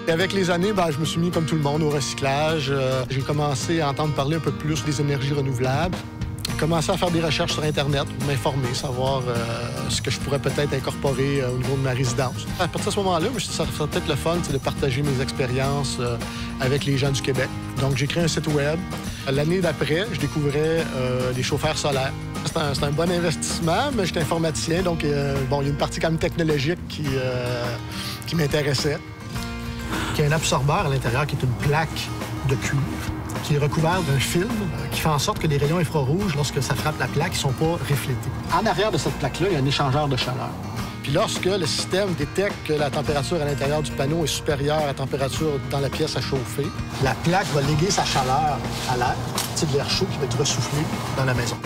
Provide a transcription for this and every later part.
Et avec les années, je me suis mis comme tout le monde au recyclage. J'ai commencé à entendre parler un peu plus des énergies renouvelables. J'ai commencé à faire des recherches sur Internet, m'informer, savoir ce que je pourrais peut-être incorporer au niveau de ma résidence. À partir de ce moment-là, je me suis dit, ça serait peut-être le fun de partager mes expériences avec les gens du Québec. Donc, j'ai créé un site web. L'année d'après, je découvrais les chauffeurs solaires. C'est un bon investissement, mais j'étais informaticien, donc il y a une partie quand même technologique qui m'intéressait. Il y a un absorbeur à l'intérieur qui est une plaque de cuivre qui est recouvert d'un film qui fait en sorte que les rayons infrarouges, lorsque ça frappe la plaque, ne sont pas reflétés. En arrière de cette plaque-là, il y a un échangeur de chaleur. Puis lorsque le système détecte que la température à l'intérieur du panneau est supérieure à la température dans la pièce à chauffer, la plaque va léguer sa chaleur à l'air, de l'air chaud qui va être ressoufflé dans la maison.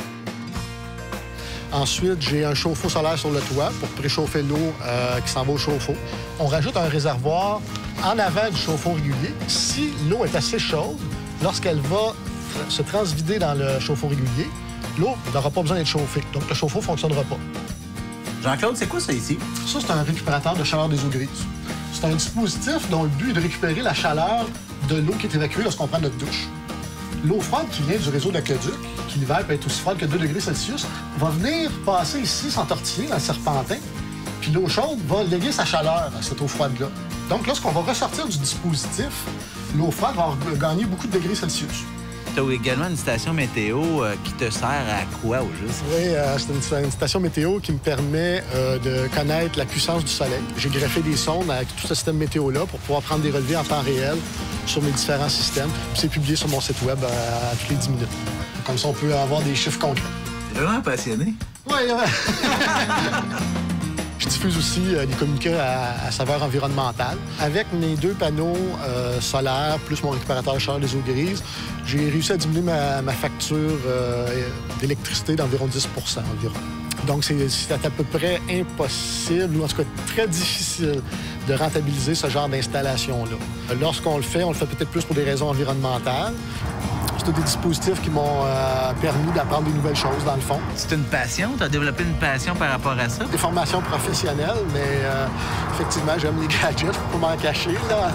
Ensuite, j'ai un chauffe-eau solaire sur le toit pour préchauffer l'eau qui s'en va au chauffe-eau. On rajoute un réservoir en avant du chauffe-eau régulier. Si l'eau est assez chaude, lorsqu'elle va se transvider dans le chauffe-eau régulier, l'eau n'aura pas besoin d'être chauffée. Donc, le chauffe-eau ne fonctionnera pas. Jean-Claude, c'est quoi ça ici? Ça, c'est un récupérateur de chaleur des eaux grises. C'est un dispositif dont le but est de récupérer la chaleur de l'eau qui est évacuée lorsqu'on prend notre douche. L'eau froide qui vient du réseau d'aqueduc, qui l'hiver peut être aussi froide que 2 degrés Celsius, va venir passer ici, s'entortiller dans le serpentin, puis l'eau chaude va léguer sa chaleur à cette eau froide-là. Donc, lorsqu'on va ressortir du dispositif, l'eau froide va gagner beaucoup de degrés Celsius. Tu as également une station météo qui te sert à quoi, au juste? Oui, c'est une station météo qui me permet de connaître la puissance du soleil. J'ai greffé des sondes avec tout ce système météo-là pour pouvoir prendre des relevés en temps réel sur mes différents systèmes. C'est publié sur mon site web à toutes les 10 minutes. Comme ça, on peut avoir des chiffres concrets. T'es vraiment passionné? Oui, oui. Je diffuse aussi des communiqués à saveur environnementale. Avec mes 2 panneaux solaires, plus mon récupérateur de chaleur des eaux grises, j'ai réussi à diminuer ma facture d'électricité d'environ 10 environ. Donc, c'est à peu près impossible, ou en tout cas très difficile, de rentabiliser ce genre d'installation-là. Lorsqu'on le fait peut-être plus pour des raisons environnementales. C'est des dispositifs qui m'ont permis d'apprendre des nouvelles choses, dans le fond. C'est une passion? Tu as développé une passion par rapport à ça? Des formations professionnelles, mais effectivement, j'aime les gadgets, je peux pas m'en cacher, là.